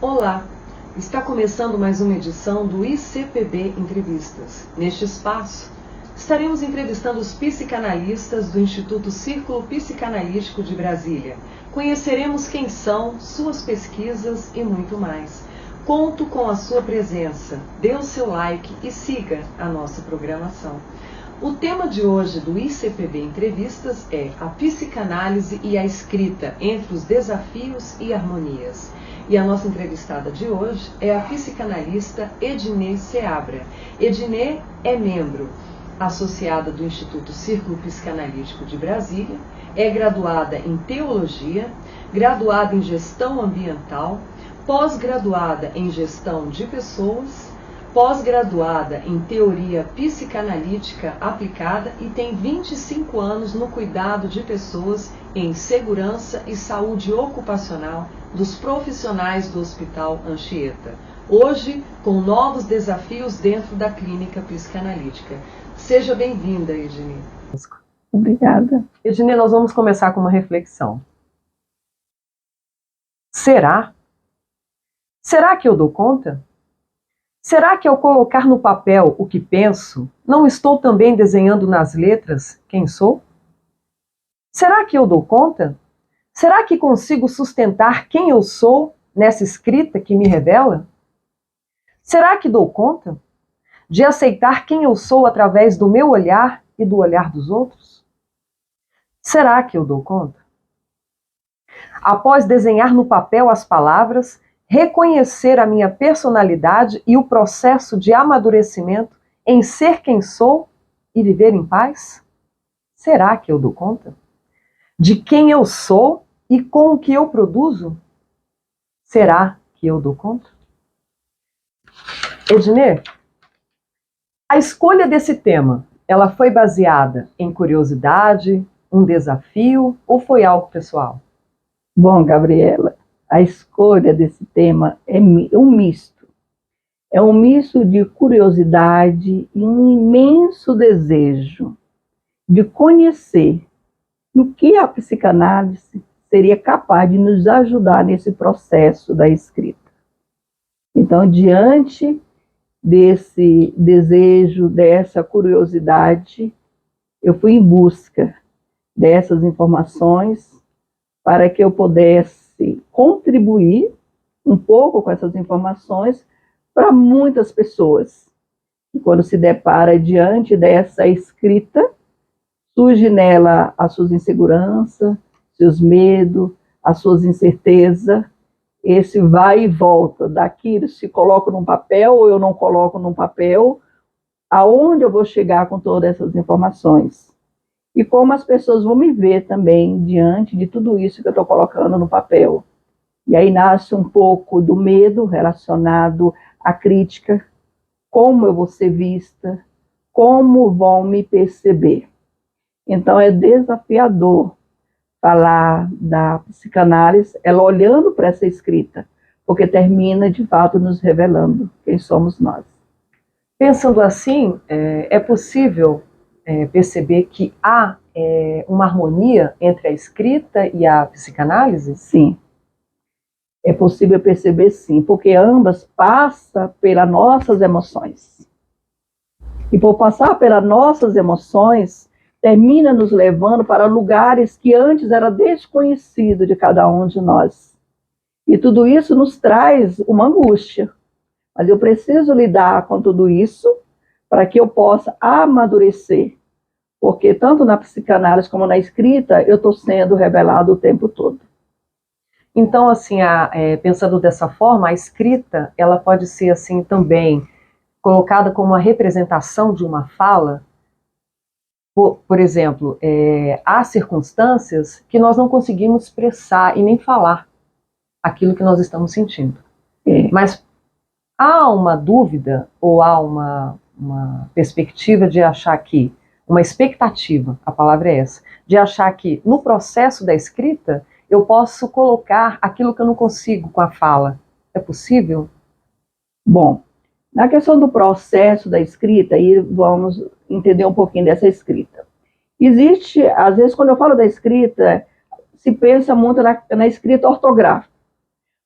Olá, está começando mais uma edição do ICPB Entrevistas. Neste espaço, estaremos entrevistando os psicanalistas do Instituto Círculo Psicanalítico de Brasília. Conheceremos quem são, suas pesquisas e muito mais. Conto com a sua presença, dê o seu like e siga a nossa programação. O tema de hoje do ICPB Entrevistas é a psicanálise e a escrita entre os desafios e harmonias. E a nossa entrevistada de hoje é a psicanalista Edinê Seabra. Edinê é membro associada do Instituto Círculo Psicanalítico de Brasília, é graduada em Teologia, graduada em Gestão Ambiental, pós-graduada em Gestão de Pessoas, pós-graduada em Teoria Psicanalítica Aplicada e tem 25 anos no cuidado de pessoas em segurança e saúde ocupacional dos profissionais do Hospital Anchieta. Hoje, com novos desafios dentro da clínica psicanalítica. Seja bem-vinda, Edinê. Obrigada. Edinê, nós vamos começar com uma reflexão. Será? Será que eu dou conta? Será que ao colocar no papel o que penso, não estou também desenhando nas letras quem sou? Será que eu dou conta? Será que consigo sustentar quem eu sou nessa escrita que me revela? Será que dou conta de aceitar quem eu sou através do meu olhar e do olhar dos outros? Será que eu dou conta? Após desenhar no papel as palavras, reconhecer a minha personalidade e o processo de amadurecimento em ser quem sou e viver em paz? Será que eu dou conta? De quem eu sou e com o que eu produzo? Será que eu dou conta? Edinê, a escolha desse tema, ela foi baseada em curiosidade, um desafio ou foi algo pessoal? Bom, Gabriela, a escolha desse tema é um misto. É um misto de curiosidade e um imenso desejo de conhecer no que a psicanálise seria capaz de nos ajudar nesse processo da escrita. Então, diante desse desejo, dessa curiosidade, eu fui em busca dessas informações para que eu pudesse contribuir um pouco com essas informações para muitas pessoas. E quando se depara diante dessa escrita, surge nela as suas inseguranças, seus medos, as suas incertezas, esse vai e volta daquilo, se coloco num papel ou eu não coloco num papel, aonde eu vou chegar com todas essas informações. E como as pessoas vão me ver também diante de tudo isso que eu estou colocando no papel. E aí nasce um pouco do medo relacionado à crítica, como eu vou ser vista, como vão me perceber. Então é desafiador falar da psicanálise, ela olhando para essa escrita, porque termina de fato nos revelando quem somos nós. Pensando assim, é possível perceber que há uma harmonia entre a escrita e a psicanálise? Sim, é possível perceber sim, porque ambas passam pelas nossas emoções. E por passar pelas nossas emoções, termina nos levando para lugares que antes era desconhecido de cada um de nós. E tudo isso nos traz uma angústia. Mas eu preciso lidar com tudo isso para que eu possa amadurecer. Porque tanto na psicanálise como na escrita, eu estou sendo revelado o tempo todo. Então, assim, pensando dessa forma, a escrita, ela pode ser assim também colocada como uma representação de uma fala? Por exemplo, há circunstâncias que nós não conseguimos expressar e nem falar aquilo que nós estamos sentindo. Mas há uma dúvida ou há uma perspectiva de achar que, uma expectativa, a palavra é essa, de achar que no processo da escrita eu posso colocar aquilo que eu não consigo com a fala. É possível? Bom, na questão do processo da escrita, aí vamos entender um pouquinho dessa escrita. Existe, às vezes, quando eu falo da escrita, se pensa muito na escrita ortográfica,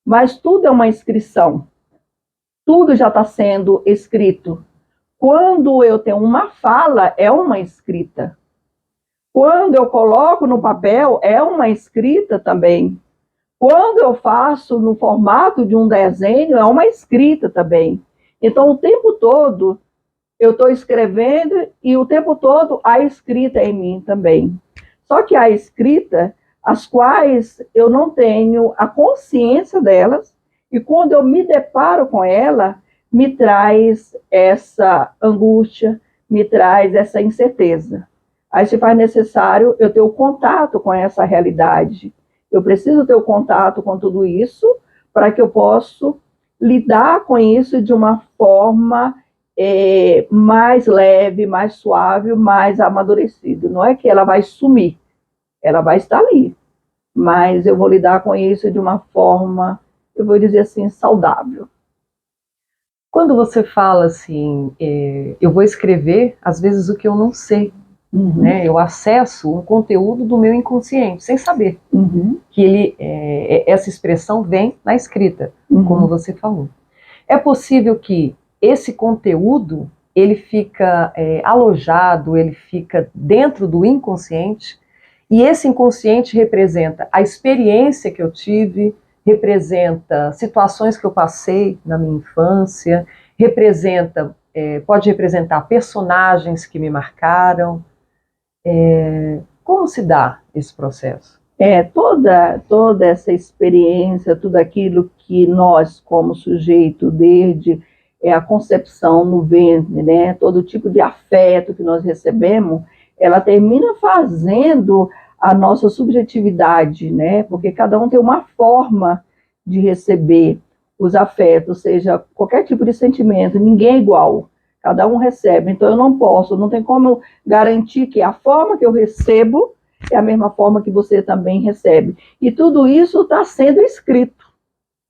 mas tudo é uma inscrição, tudo já está sendo escrito. Quando eu tenho uma fala, é uma escrita. Quando eu coloco no papel, é uma escrita também. Quando eu faço no formato de um desenho, é uma escrita também. Então, o tempo todo, eu estou escrevendo e o tempo todo a escrita é em mim também. Só que a escrita, as quais eu não tenho a consciência delas, e quando eu me deparo com ela, me traz essa angústia, me traz essa incerteza. Aí se faz necessário eu ter o contato com essa realidade. Eu preciso ter o contato com tudo isso para que eu possa lidar com isso de uma forma mais leve, mais suave, mais amadurecida. Não é que ela vai sumir, ela vai estar ali, mas eu vou lidar com isso de uma forma, eu vou dizer assim, saudável. Quando você fala assim, eu vou escrever, às vezes, o que eu não sei, né? Eu acesso um conteúdo do meu inconsciente, sem saber que essa expressão vem na escrita, como você falou. É possível que esse conteúdo, ele fica alojado, ele fica dentro do inconsciente, e esse inconsciente representa a experiência que eu tive, representa situações que eu passei na minha infância, pode representar personagens que me marcaram. Como se dá esse processo? Toda essa experiência, tudo aquilo que nós, como sujeito, desde a concepção no ventre, né, todo tipo de afeto que nós recebemos, ela termina fazendo a nossa subjetividade, né, porque cada um tem uma forma de receber os afetos, seja qualquer tipo de sentimento, ninguém é igual, cada um recebe, então eu não tem como eu garantir que a forma que eu recebo é a mesma forma que você também recebe. E tudo isso está sendo escrito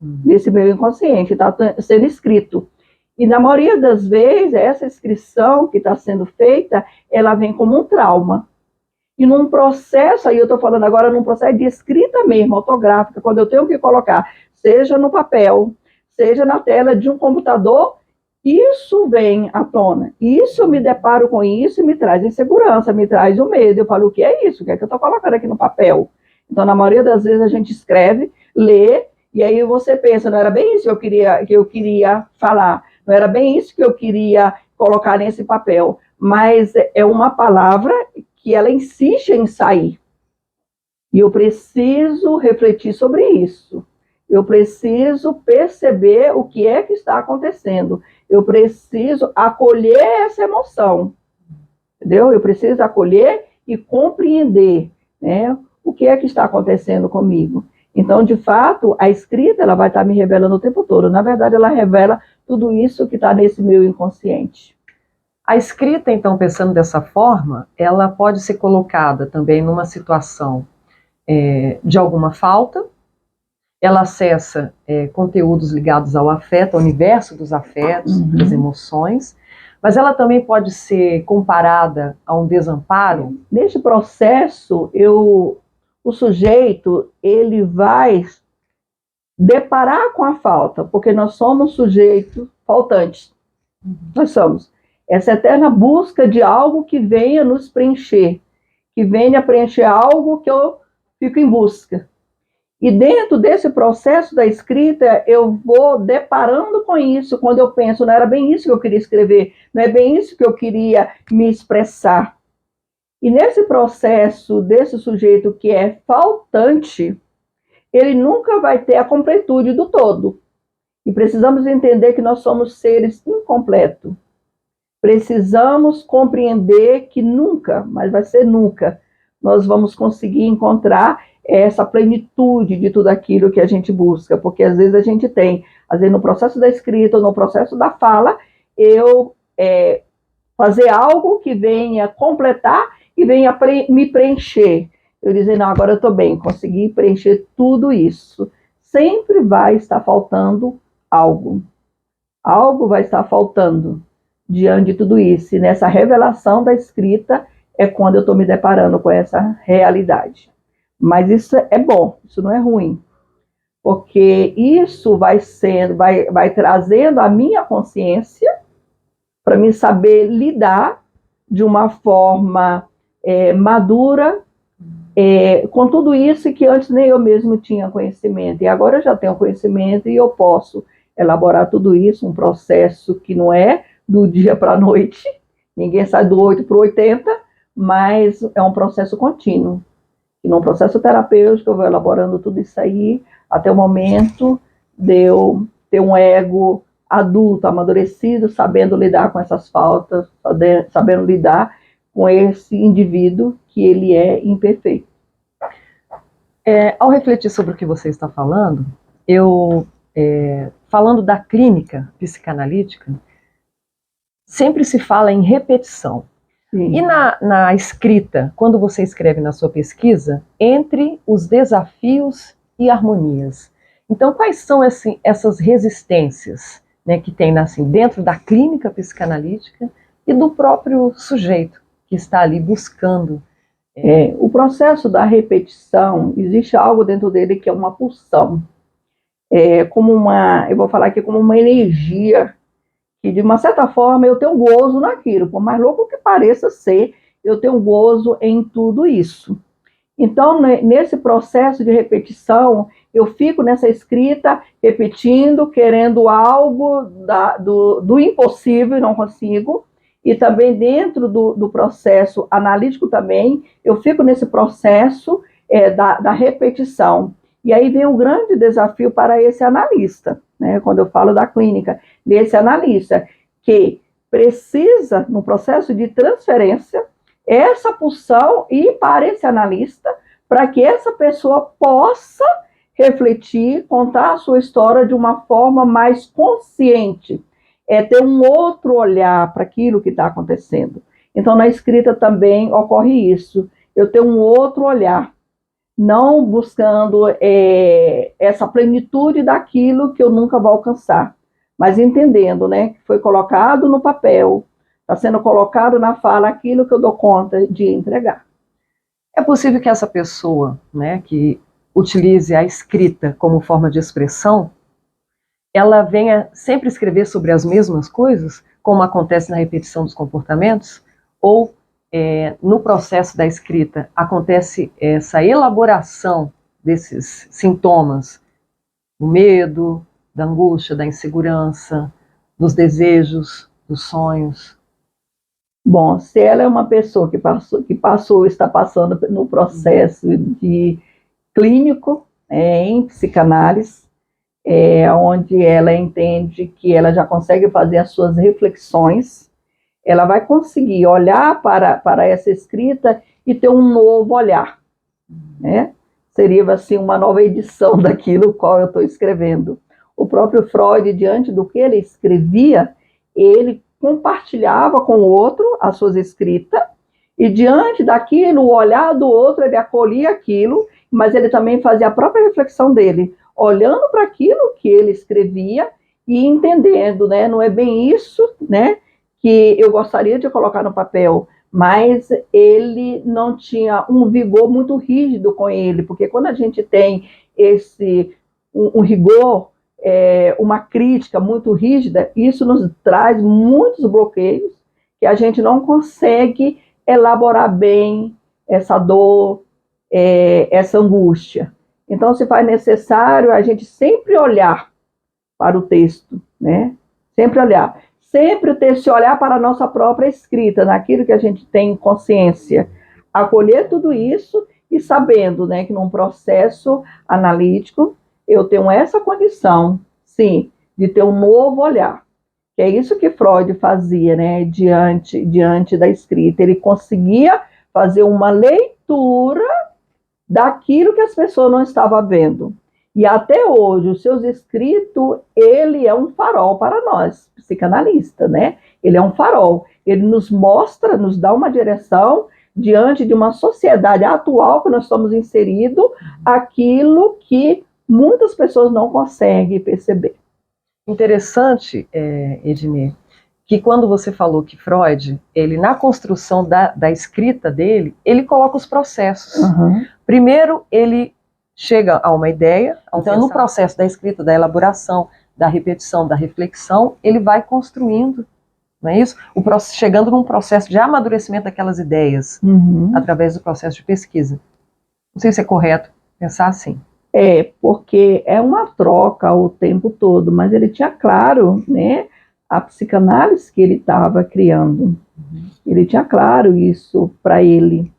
nesse meu inconsciente, está sendo escrito. E na maioria das vezes, essa inscrição que está sendo feita, ela vem como um trauma. E num processo, aí eu estou falando agora num processo de escrita mesmo, ortográfica, quando eu tenho que colocar, seja no papel, seja na tela de um computador, isso vem à tona. Isso eu me deparo com isso e me traz insegurança, me traz o medo. Eu falo, o que é isso? O que é que eu estou colocando aqui no papel? Então, na maioria das vezes, a gente escreve, lê, e aí você pensa, não era bem isso que eu queria falar, não era bem isso que eu queria colocar nesse papel, mas é uma palavra que ela insiste em sair. E eu preciso refletir sobre isso. Eu preciso perceber o que é que está acontecendo. Eu preciso acolher essa emoção. Entendeu? Eu preciso acolher e compreender, né, o que é que está acontecendo comigo. Então, de fato, a escrita ela vai estar me revelando o tempo todo. Na verdade, ela revela tudo isso que está nesse meu inconsciente. A escrita, então, pensando dessa forma, ela pode ser colocada também numa situação de alguma falta. Ela acessa conteúdos ligados ao afeto, ao universo dos afetos, das emoções, mas ela também pode ser comparada a um desamparo. Neste processo, o sujeito ele vai deparar com a falta, porque nós somos sujeitos faltantes. Nós somos. Essa eterna busca de algo que venha nos preencher, que venha preencher algo que eu fico em busca. E dentro desse processo da escrita, eu vou deparando com isso, quando eu penso, não era bem isso que eu queria escrever, não é bem isso que eu queria me expressar. E nesse processo desse sujeito que é faltante, ele nunca vai ter a completude do todo. E precisamos entender que nós somos seres incompletos. Precisamos compreender que nunca, mas vai ser nunca, nós vamos conseguir encontrar essa plenitude de tudo aquilo que a gente busca, porque às vezes a gente tem, às vezes no processo da escrita, no processo da fala, eu fazer algo que venha completar e venha me preencher. Eu dizer, não, agora eu estou bem, consegui preencher tudo isso. Sempre vai estar faltando algo. Algo vai estar faltando diante de tudo isso. E nessa revelação da escrita é quando eu estou me deparando com essa realidade. Mas isso é bom, isso não é ruim. Porque isso vai trazendo a minha consciência para mim saber lidar de uma forma madura com tudo isso que antes nem eu mesmo tinha conhecimento. E agora eu já tenho conhecimento e eu posso elaborar tudo isso, um processo que não é do dia para a noite, ninguém sai do 8 para o 80, mas é um processo contínuo. E num processo terapêutico eu vou elaborando tudo isso aí até o momento de eu ter um ego adulto, amadurecido, sabendo lidar com essas faltas, sabendo lidar com esse indivíduo que ele é imperfeito. Ao refletir sobre o que você está falando, falando da clínica psicanalítica, sempre se fala em repetição. Sim. E na escrita, quando você escreve na sua pesquisa, entre os desafios e harmonias. Então, quais são essas resistências, né, que tem assim, dentro da clínica psicanalítica e do próprio sujeito que está ali buscando? O processo da repetição, existe algo dentro dele que é uma pulsão. Eu vou falar aqui como uma energia que, de uma certa forma, eu tenho gozo naquilo, por mais louco que pareça ser, eu tenho gozo em tudo isso. Então, nesse processo de repetição, eu fico nessa escrita, repetindo, querendo algo do impossível e não consigo, e também dentro do processo analítico também, eu fico nesse processo da repetição. E aí vem o grande desafio para esse analista, né, quando eu falo da clínica, desse analista, que precisa, no processo de transferência, essa pulsão ir para esse analista, para que essa pessoa possa refletir, contar a sua história de uma forma mais consciente, ter um outro olhar para aquilo que está acontecendo. Então, na escrita também ocorre isso, eu tenho um outro olhar, não buscando essa plenitude daquilo que eu nunca vou alcançar, mas entendendo, né, que foi colocado no papel, está sendo colocado na fala aquilo que eu dou conta de entregar. É possível que essa pessoa, né, que utilize a escrita como forma de expressão, ela venha sempre escrever sobre as mesmas coisas, como acontece na repetição dos comportamentos, ou no processo da escrita acontece essa elaboração desses sintomas, do medo, da angústia, da insegurança, dos desejos, dos sonhos? Bom, se ela é uma pessoa está passando no processo de clínico em psicanálise, onde ela entende que ela já consegue fazer as suas reflexões, ela vai conseguir olhar para essa escrita e ter um novo olhar, né? Seria assim uma nova edição daquilo qual eu estou escrevendo. O próprio Freud, diante do que ele escrevia, ele compartilhava com o outro as suas escritas, e diante daquilo, o olhar do outro, ele acolhia aquilo, mas ele também fazia a própria reflexão dele, olhando para aquilo que ele escrevia e entendendo, né? Não é bem isso, né, que eu gostaria de colocar no papel, mas ele não tinha um vigor muito rígido com ele, porque quando a gente tem um rigor, uma crítica muito rígida, isso nos traz muitos bloqueios, que a gente não consegue elaborar bem essa dor, essa angústia. Então, se faz necessário a gente sempre olhar para o texto, né? Sempre olhar. Sempre ter esse olhar para a nossa própria escrita, naquilo que a gente tem consciência. Acolher tudo isso e sabendo, né, que num processo analítico eu tenho essa condição, sim, de ter um novo olhar, Que é isso que Freud fazia, né, diante da escrita. Ele conseguia fazer uma leitura daquilo que as pessoas não estavam vendo. E até hoje, os seus escritos, ele é um farol para nós, psicanalistas, né? Ele é um farol. Ele nos mostra, nos dá uma direção diante de uma sociedade atual que nós estamos inseridos, aquilo que muitas pessoas não conseguem perceber. Interessante, Ednê, que quando você falou que Freud, ele na construção da escrita dele, ele coloca os processos. Uhum. Primeiro, ele chega a uma ideia, então no processo da escrita, da elaboração, da repetição, da reflexão, ele vai construindo, não é isso? Chegando num processo de amadurecimento daquelas ideias, através do processo de pesquisa. Não sei se é correto pensar assim. É, porque é uma troca o tempo todo, mas ele tinha claro, né, a psicanálise que ele estava criando. Ele tinha claro isso para ele,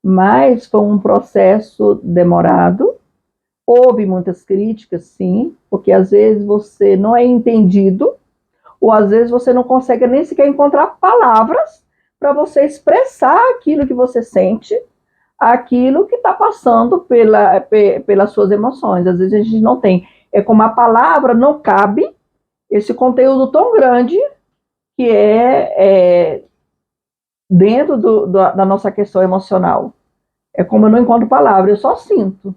mas foi um processo demorado. Houve muitas críticas, sim, porque às vezes você não é entendido, ou às vezes você não consegue nem sequer encontrar palavras para você expressar aquilo que você sente, aquilo que está passando pelas suas emoções. Às vezes a gente não tem. É como a palavra não cabe esse conteúdo tão grande que é dentro da nossa questão emocional. É como eu não encontro palavra, eu só sinto.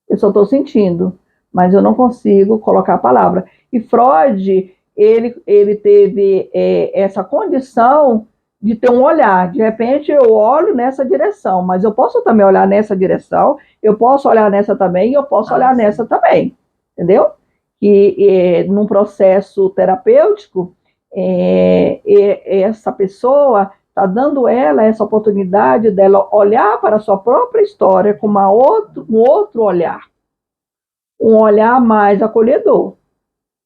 Eu só estou sentindo, mas eu não consigo colocar a palavra. E Freud, ele teve essa condição de ter um olhar. De repente eu olho nessa direção, mas eu posso também olhar nessa direção, eu posso olhar nessa também, e eu posso olhar nessa também, entendeu? Que num processo terapêutico, essa pessoa está dando ela essa oportunidade dela olhar para a sua própria história com um outro olhar, um olhar mais acolhedor,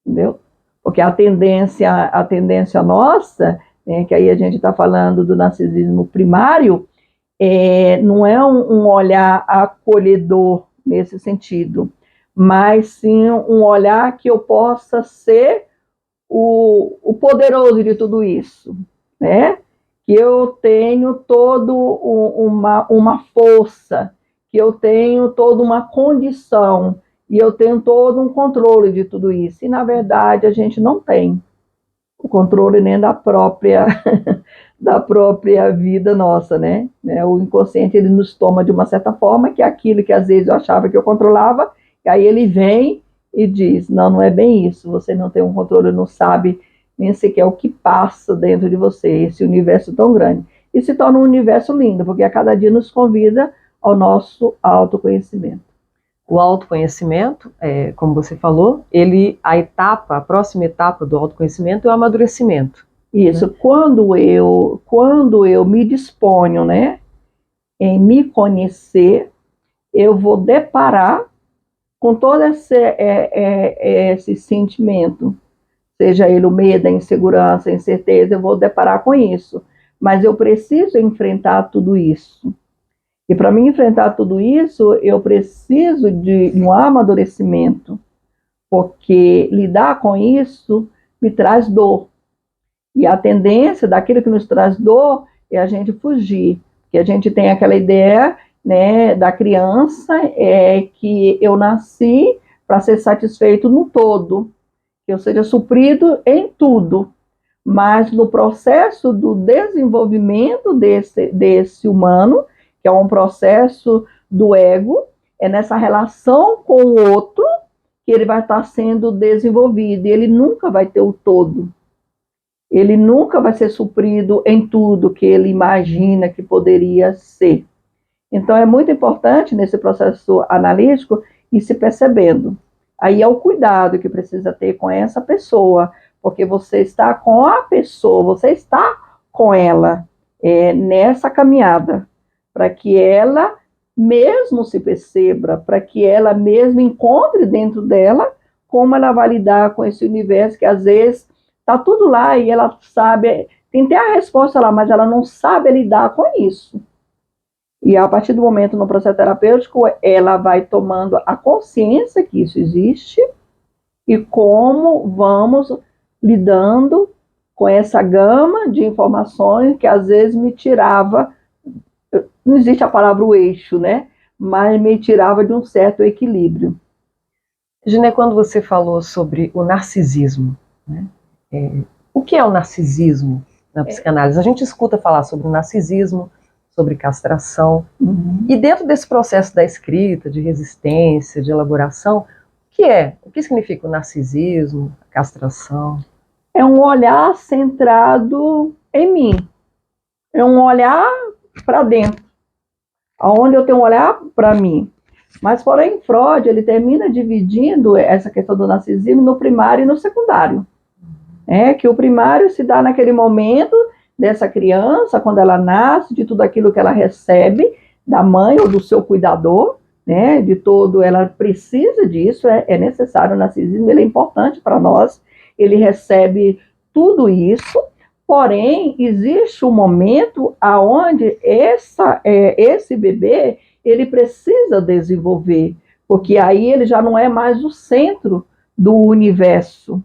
entendeu? Porque a tendência nossa, que aí a gente está falando do narcisismo primário, não é um olhar acolhedor nesse sentido, mas sim um olhar que eu possa ser o poderoso de tudo isso, né? Que eu tenho toda uma força, que eu tenho toda uma condição, e eu tenho todo um controle de tudo isso. E, na verdade, a gente não tem o controle nem da própria vida nossa, né? O inconsciente, ele nos toma de uma certa forma, que é aquilo que às vezes eu achava que eu controlava, e aí ele vem e diz, não é bem isso, você não tem um controle, não sabe nem sequer o que passa dentro de você, esse universo tão grande. E se torna um universo lindo, porque a cada dia nos convida ao nosso autoconhecimento. O autoconhecimento, como você falou, a próxima etapa do autoconhecimento é o amadurecimento. Isso, né? Quando eu me disponho, né, em me conhecer, eu vou deparar com todo esse sentimento, seja ele o medo, a insegurança, a incerteza, eu vou deparar com isso. Mas eu preciso enfrentar tudo isso. E para mim enfrentar tudo isso, eu preciso de um amadurecimento, porque lidar com isso me traz dor. E a tendência daquilo que nos traz dor é a gente fugir, porque a gente tem aquela ideia, né, da criança, que eu nasci para ser satisfeito no todo, que eu seja suprido em tudo, mas no processo do desenvolvimento desse humano, que é um processo do ego, é nessa relação com o outro que ele vai estar sendo desenvolvido, e ele nunca vai ter o todo. Ele nunca vai ser suprido em tudo que ele imagina que poderia ser. Então, é muito importante nesse processo analítico ir se percebendo. Aí é o cuidado que precisa ter com essa pessoa, porque você está com a pessoa, você está com ela nessa caminhada, para que ela mesmo se perceba, para que ela mesmo encontre dentro dela como ela vai lidar com esse universo que às vezes está tudo lá e ela sabe, tem até a resposta lá, mas ela não sabe lidar com isso. E a partir do momento no processo terapêutico, ela vai tomando a consciência que isso existe e como vamos lidando com essa gama de informações que às vezes me tirava, não existe a palavra o eixo, né? Mas me tirava de um certo equilíbrio. Giné, quando você falou sobre o narcisismo, né? O que é o narcisismo na psicanálise? A gente escuta falar sobre o narcisismo, sobre castração, e dentro desse processo da escrita, de resistência, de elaboração, o que significa o narcisismo, a castração? É um olhar centrado em mim, é um olhar para dentro, onde eu tenho um olhar para mim. Mas, porém, Freud, ele termina dividindo essa questão do narcisismo no primário e no secundário. Que o primário se dá naquele momento dessa criança, quando ela nasce, de tudo aquilo que ela recebe da mãe ou do seu cuidador, né, de todo, ela precisa disso, é necessário o narcisismo, ele é importante para nós, ele recebe tudo isso, porém, existe um momento onde esse bebê, ele precisa desenvolver, porque aí ele já não é mais o centro do universo.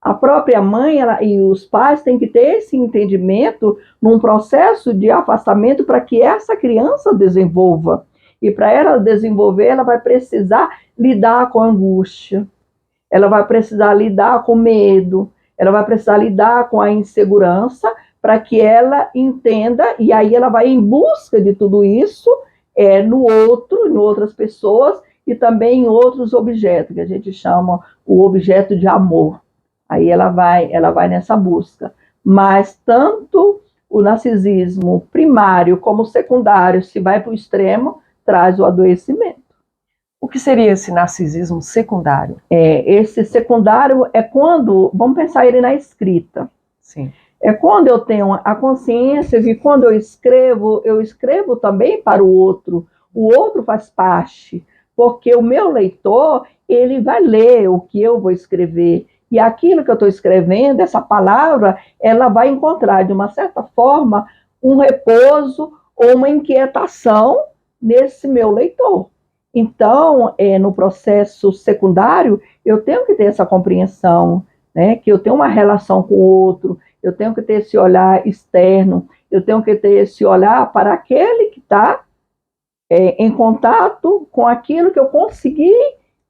A própria mãe e os pais têm que ter esse entendimento num processo de afastamento para que essa criança desenvolva. E para ela desenvolver, ela vai precisar lidar com a angústia, ela vai precisar lidar com medo, ela vai precisar lidar com a insegurança para que ela entenda, e aí ela vai em busca de tudo isso no outro, em outras pessoas e também em outros objetos, que a gente chama o objeto de amor. Aí ela vai nessa busca. Mas tanto o narcisismo primário como secundário, se vai para o extremo, traz o adoecimento. O que seria esse narcisismo secundário? Esse secundário é quando, vamos pensar ele na escrita. Sim. É quando eu tenho a consciência de que quando eu escrevo também para o outro faz parte, porque o meu leitor, ele vai ler o que eu vou escrever, e aquilo que eu estou escrevendo, essa palavra, ela vai encontrar, de uma certa forma, um repouso ou uma inquietação nesse meu leitor. Então, no processo secundário, eu tenho que ter essa compreensão, né, que eu tenho uma relação com o outro, eu tenho que ter esse olhar externo, eu tenho que ter esse olhar para aquele que está em contato com aquilo que eu consegui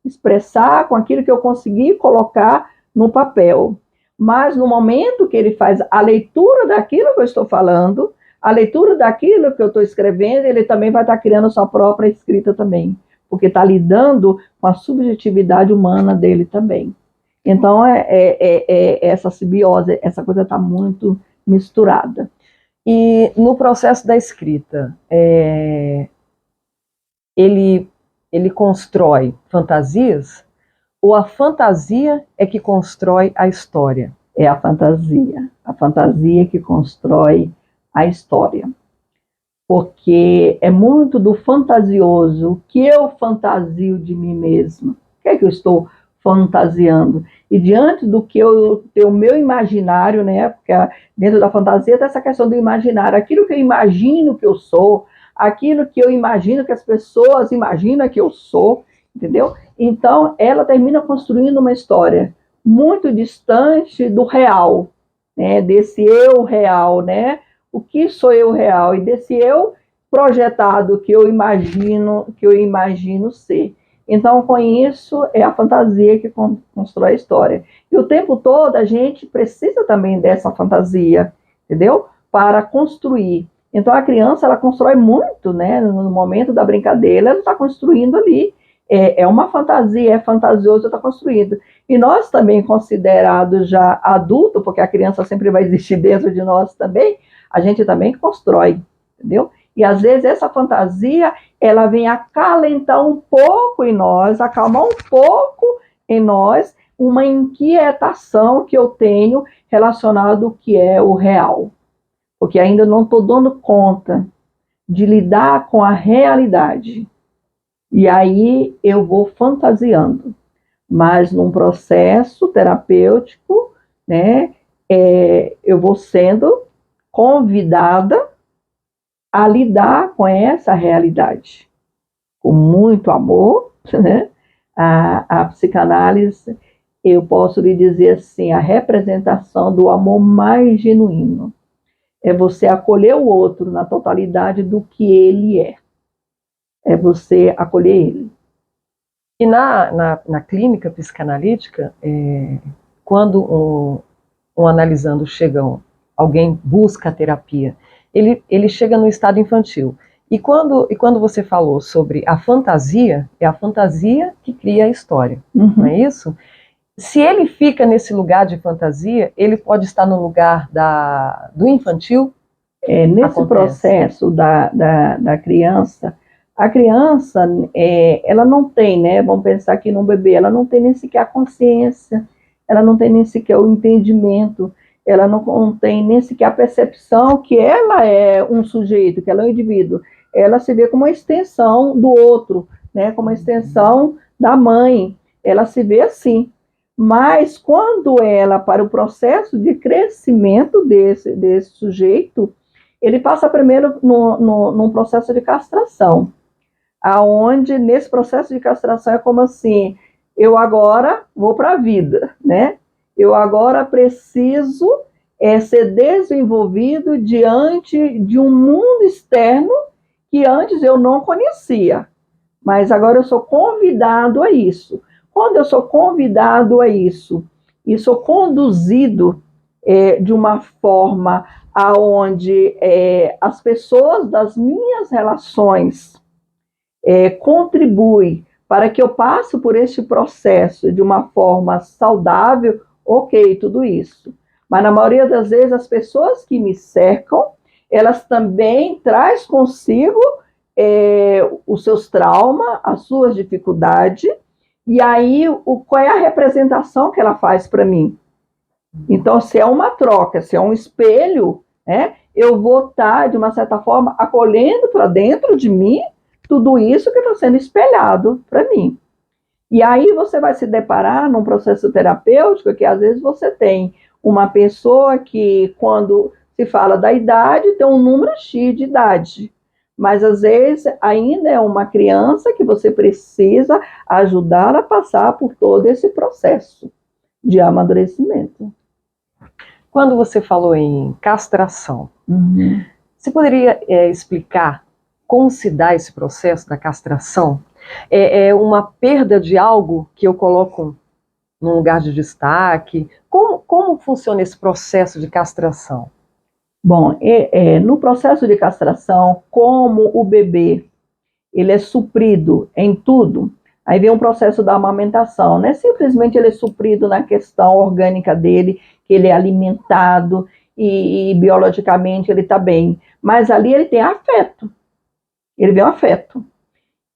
expressar, com aquilo que eu consegui colocar no papel. Mas no momento que ele faz a leitura daquilo que eu estou falando, a leitura daquilo que eu estou escrevendo, ele também vai estar criando sua própria escrita também, porque está lidando com a subjetividade humana dele também. Então, essa simbiose, essa coisa está muito misturada. E no processo da escrita, ele constrói fantasias? Ou a fantasia é que constrói a história? É a fantasia que constrói a história. Porque é muito do fantasioso, o que eu fantasio de mim mesma, o que é que eu estou fantasiando? E diante do que eu tenho o meu imaginário, né? Porque dentro da fantasia tem essa questão do imaginário, aquilo que eu imagino que eu sou, aquilo que eu imagino que as pessoas imaginam que eu sou, entendeu? Então, ela termina construindo uma história muito distante do real, né? Desse eu real, né? O que sou eu real? E desse eu projetado que eu imagino ser. Então, com isso, é a fantasia que constrói a história. E o tempo todo a gente precisa também dessa fantasia, entendeu? Para construir. Então, a criança, ela constrói muito, né? No momento da brincadeira, ela está construindo ali. É uma fantasia, é fantasioso, está construindo. E nós também, considerados já adultos, porque a criança sempre vai existir dentro de nós também, a gente também constrói, entendeu? E às vezes essa fantasia, ela vem acalentar um pouco em nós, acalmar um pouco em nós, uma inquietação que eu tenho relacionado ao que é o real. Porque ainda não estou dando conta de lidar com a realidade. E aí eu vou fantasiando. Mas num processo terapêutico, né, eu vou sendo convidada a lidar com essa realidade. Com muito amor, né? A psicanálise, eu posso lhe dizer assim, a representação do amor mais genuíno. É você acolher o outro na totalidade do que ele é. É você acolher ele. E na clínica psicanalítica, quando um analisando alguém busca a terapia, ele chega no estado infantil. E quando você falou sobre a fantasia, é a fantasia que cria a história, não é isso? Se ele fica nesse lugar de fantasia, ele pode estar no lugar do infantil? Nesse processo da criança, a criança, ela não tem, né? Vamos pensar aqui no bebê, ela não tem nem sequer a consciência, ela não tem nem sequer o entendimento, ela não tem nem sequer a percepção que ela é um sujeito, que ela é um indivíduo. Ela se vê como uma extensão do outro, né? Como uma extensão da mãe. Ela se vê assim. Mas quando ela, para o processo de crescimento desse sujeito, ele passa primeiro num processo de castração, aonde nesse processo de castração é como assim, eu agora vou para a vida, né? Eu agora preciso ser desenvolvido diante de um mundo externo que antes eu não conhecia, mas agora eu sou convidado a isso. Quando eu sou convidado a isso e sou conduzido de uma forma aonde as pessoas das minhas relações contribuem para que eu passe por este processo de uma forma saudável, ok, tudo isso. Mas na maioria das vezes as pessoas que me cercam, elas também trazem consigo os seus traumas, as suas dificuldades, e aí qual é a representação que ela faz para mim? Então, se é uma troca, se é um espelho, né, eu vou estar, de uma certa forma, acolhendo para dentro de mim tudo isso que está sendo espelhado para mim. E aí você vai se deparar num processo terapêutico que às vezes você tem uma pessoa que, quando se fala da idade, tem um número X de idade. Mas às vezes ainda é uma criança que você precisa ajudar a passar por todo esse processo de amadurecimento. Quando você falou em castração, você poderia explicar como se dá esse processo da castração? É uma perda de algo que eu coloco num lugar de destaque? Como funciona esse processo de castração? Bom, no processo de castração, como o bebê ele é suprido em tudo, aí vem um processo da amamentação, não é simplesmente ele é suprido na questão orgânica dele, que ele é alimentado e biologicamente ele está bem, mas ali ele tem afeto, ele vê um afeto.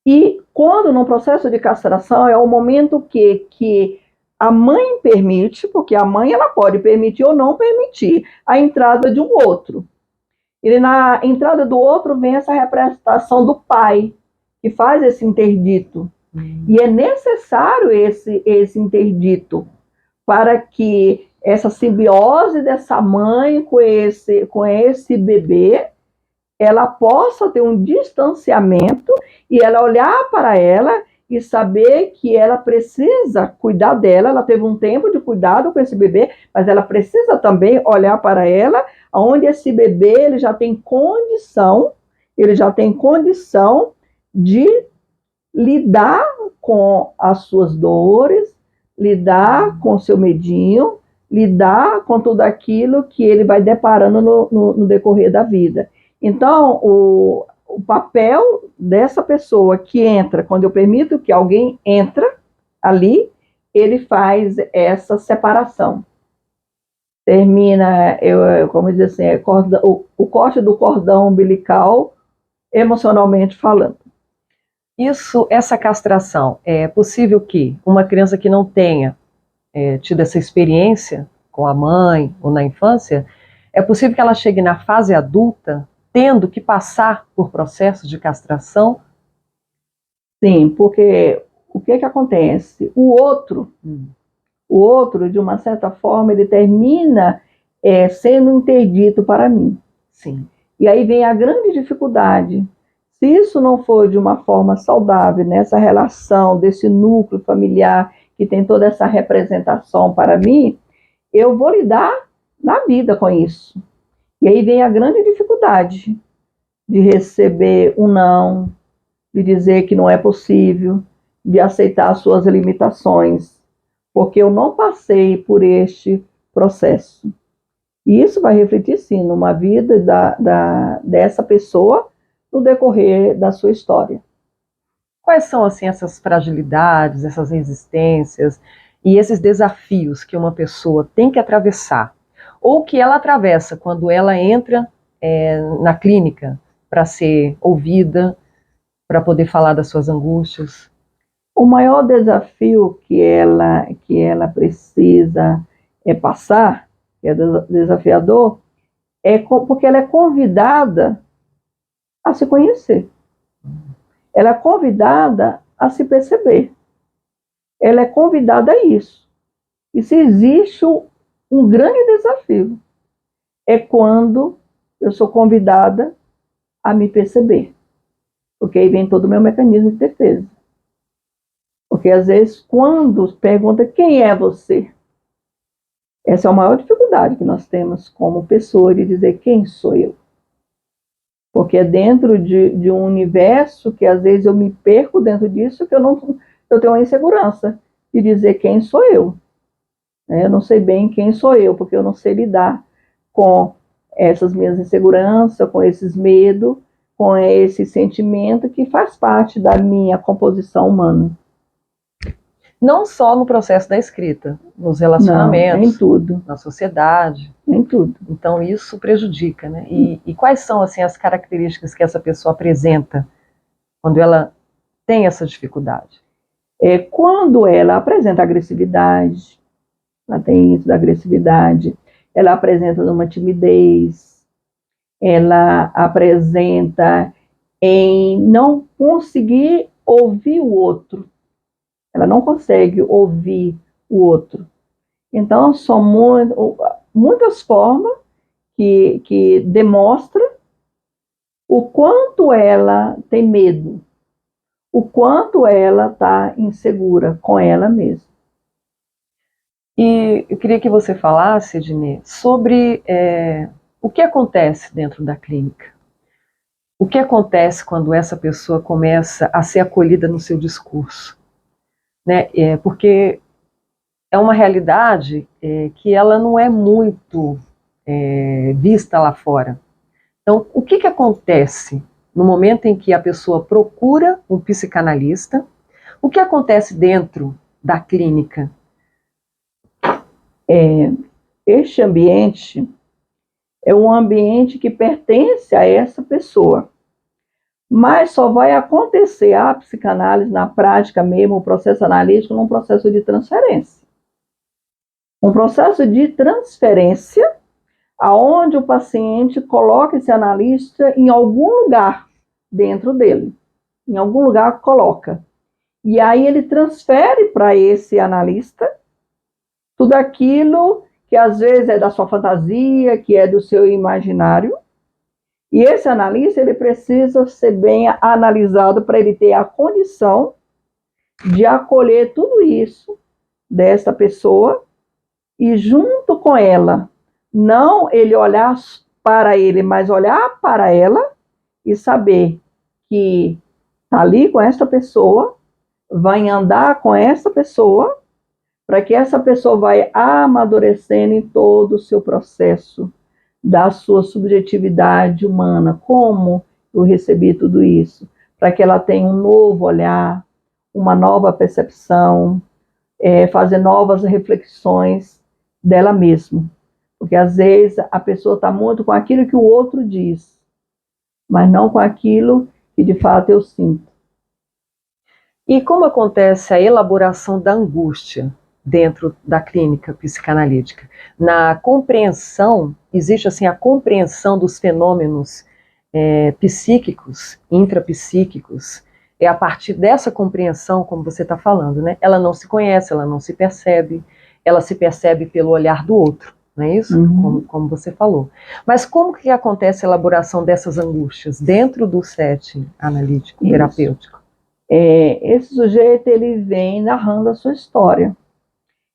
E quando no processo de castração é o momento que a mãe permite, porque a mãe ela pode permitir ou não permitir a entrada de um outro. E na entrada do outro vem essa representação do pai, que faz esse interdito. E é necessário esse interdito para que essa simbiose dessa mãe com esse bebê, ela possa ter um distanciamento e ela olhar para ela e saber que ela precisa cuidar dela, ela teve um tempo de cuidado com esse bebê, mas ela precisa também olhar para ela, onde esse bebê ele já tem condição de lidar com as suas dores, lidar com o seu medinho, lidar com tudo aquilo que ele vai deparando no decorrer da vida. Então, o papel dessa pessoa que entra, quando eu permito que alguém entra ali, ele faz essa separação. Termina, como dizer assim, o corte do cordão umbilical, emocionalmente falando. Essa castração, é possível que uma criança que não tenha tido essa experiência com a mãe ou na infância, é possível que ela chegue na fase adulta tendo que passar por processos de castração? Sim, porque o que acontece? O outro, de uma certa forma, ele termina sendo interdito para mim. Sim. E aí vem a grande dificuldade. Se isso não for de uma forma saudável, nessa relação desse núcleo familiar que tem toda essa representação para mim, eu vou lidar na vida com isso. E aí vem a grande dificuldade de receber um não, de dizer que não é possível, de aceitar as suas limitações, porque eu não passei por este processo. E isso vai refletir, sim, numa vida dessa pessoa no decorrer da sua história. Quais são, assim, essas fragilidades, essas resistências e esses desafios que uma pessoa tem que atravessar, ou que ela atravessa quando ela entra na clínica para ser ouvida, para poder falar das suas angústias? O maior desafio que ela precisa passar, que é desafiador, porque ela é convidada a se conhecer. Ela é convidada a se perceber. Ela é convidada a isso. E se existe um grande desafio, é quando eu sou convidada a me perceber. Porque aí vem todo o meu mecanismo de defesa. Porque às vezes, quando pergunta quem é você, essa é a maior dificuldade que nós temos como pessoa, de dizer quem sou eu. Porque é dentro de um universo que às vezes eu me perco dentro disso, que eu tenho uma insegurança de dizer quem sou eu. Eu não sei bem quem sou eu, porque eu não sei lidar com essas minhas inseguranças, com esses medos, com esse sentimento que faz parte da minha composição humana. Não só no processo da escrita, nos relacionamentos, não, em tudo. Na sociedade. Em tudo. Então isso prejudica, né? E quais são, assim, as características que essa pessoa apresenta quando ela tem essa dificuldade? Quando ela apresenta agressividade, ela tem isso da agressividade, ela apresenta uma timidez, ela apresenta em não conseguir ouvir o outro. Ela não consegue ouvir o outro. Então, são muitas formas que demonstram o quanto ela tem medo, o quanto ela está insegura com ela mesma. E eu queria que você falasse, Ednê, sobre o que acontece dentro da clínica. O que acontece quando essa pessoa começa a ser acolhida no seu discurso? Né? Porque é uma realidade que ela não é muito vista lá fora. Então, o que acontece no momento em que a pessoa procura um psicanalista? O que acontece dentro da clínica? Este ambiente é um ambiente que pertence a essa pessoa. Mas só vai acontecer a psicanálise na prática mesmo, o processo analítico, num processo de transferência. Um processo de transferência aonde o paciente coloca esse analista em algum lugar dentro dele. Em algum lugar coloca. E aí ele transfere para esse analista tudo aquilo que às vezes é da sua fantasia, que é do seu imaginário. E esse analista, ele precisa ser bem analisado para ele ter a condição de acolher tudo isso dessa pessoa e junto com ela, não ele olhar para ele, mas olhar para ela e saber que está ali com essa pessoa, vai andar com essa pessoa, para que essa pessoa vai amadurecendo em todo o seu processo da sua subjetividade humana, como eu recebi tudo isso, para que ela tenha um novo olhar, uma nova percepção, fazer novas reflexões dela mesma. Porque às vezes a pessoa está muito com aquilo que o outro diz, mas não com aquilo que de fato eu sinto. E como acontece a elaboração da angústia dentro da clínica psicanalítica? Na compreensão, existe assim a compreensão dos fenômenos psíquicos, intrapsíquicos, é a partir dessa compreensão, como você está falando, né? Ela não se conhece, ela não se percebe, ela se percebe pelo olhar do outro, não é isso? Uhum. Como você falou. Mas como que acontece a elaboração dessas angústias dentro do setting analítico, terapêutico? Esse sujeito, ele vem narrando a sua história.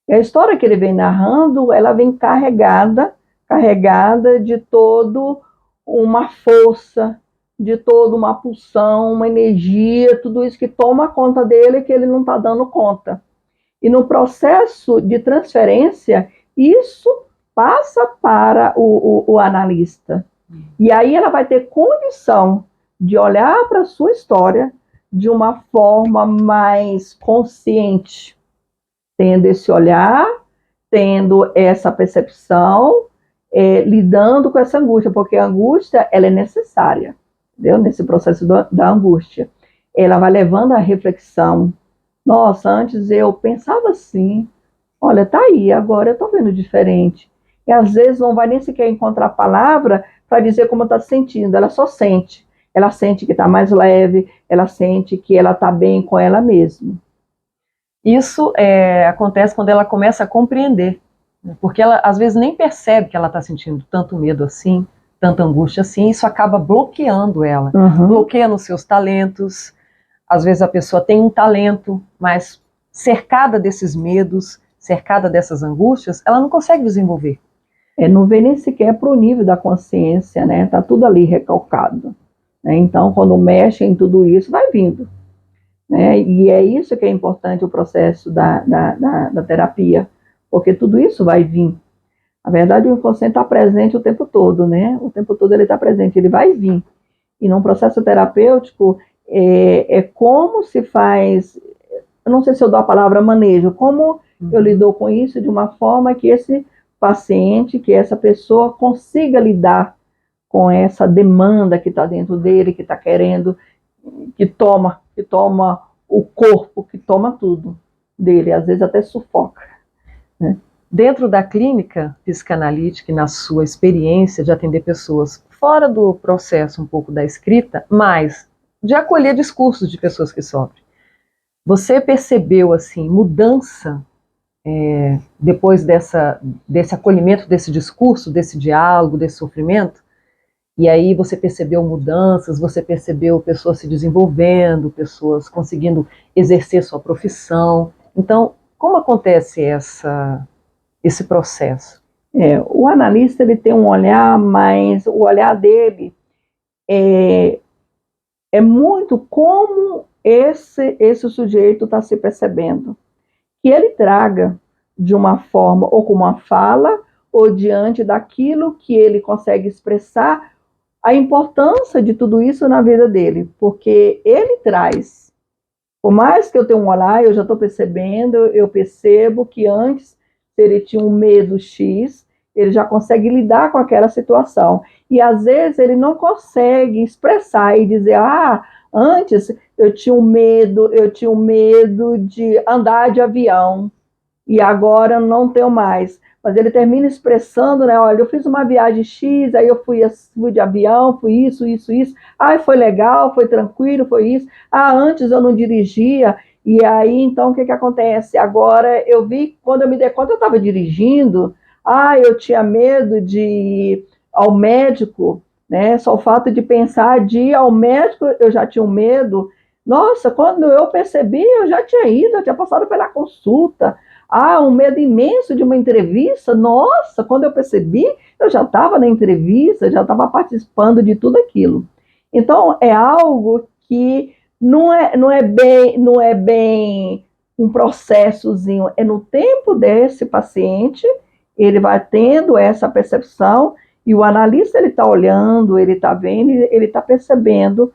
E a história que ele vem narrando, ela vem carregada de todo uma força, de toda uma pulsão, uma energia, tudo isso que toma conta dele que ele não está dando conta. E no processo de transferência, isso passa para o analista. E aí ela vai ter condição de olhar para a sua história de uma forma mais consciente, tendo esse olhar, tendo essa percepção, lidando com essa angústia, porque a angústia ela é necessária, entendeu? Nesse processo da angústia. Ela vai levando à reflexão. Nossa, antes eu pensava assim, olha, tá aí, agora eu tô vendo diferente. E às vezes não vai nem sequer encontrar palavra para dizer como está se sentindo, ela só sente. Ela sente que está mais leve, ela sente que ela está bem com ela mesma. Isso acontece quando ela começa a compreender, né? Porque ela às vezes nem percebe que ela está sentindo tanto medo assim, tanta angústia assim, isso acaba bloqueando ela, bloqueando os seus talentos. Às vezes a pessoa tem um talento, mas cercada desses medos, cercada dessas angústias, ela não consegue desenvolver. Não vem nem sequer para o nível da consciência, né? Está tudo ali recalcado. Né? Então, quando mexe em tudo isso, vai vindo. Né? E é isso que é importante o processo da terapia, porque tudo isso vai vir. Na verdade, o inconsciente está presente o tempo todo, né? O tempo todo ele está presente, ele vai vir. E num processo terapêutico, é como se faz, eu não sei se eu dou a palavra manejo, como eu lido com isso de uma forma que esse paciente, que essa pessoa consiga lidar com essa demanda que está dentro dele, que está querendo, que toma o corpo, que toma tudo dele, às vezes até sufoca. Né? Dentro da clínica psicanalítica e na sua experiência de atender pessoas fora do processo um pouco da escrita, mas de acolher discursos de pessoas que sofrem, você percebeu assim mudança depois desse acolhimento, desse discurso, desse diálogo, desse sofrimento? E aí você percebeu mudanças, você percebeu pessoas se desenvolvendo, pessoas conseguindo exercer sua profissão. Então, como acontece esse processo? O analista ele tem um olhar, mas o olhar dele é muito como esse sujeito está se percebendo. Que ele traga de uma forma, ou com uma fala, ou diante daquilo que ele consegue expressar, a importância de tudo isso na vida dele, porque ele traz. Por mais que eu tenha um olhar, eu já estou percebendo, eu percebo que antes ele tinha um medo X, ele já consegue lidar com aquela situação. E às vezes ele não consegue expressar e dizer, antes eu tinha um medo de andar de avião, e agora não tenho mais. Mas ele termina expressando, né? Olha, eu fiz uma viagem X, aí eu fui de avião, fui isso. Foi legal, foi tranquilo, foi isso. Antes eu não dirigia. E aí, então, o que acontece? Agora eu vi, quando eu me dei conta, eu estava dirigindo. Eu tinha medo de ir ao médico, né? Só o fato de pensar de ir ao médico, eu já tinha um medo. Nossa, quando eu percebi, eu já tinha ido, eu tinha passado pela consulta. Um medo imenso de uma entrevista. Nossa, quando eu percebi, eu já estava na entrevista, já estava participando de tudo aquilo. Então, é algo que não é bem um processozinho, é no tempo desse paciente, ele vai tendo essa percepção, e o analista ele está olhando, ele está vendo, ele está percebendo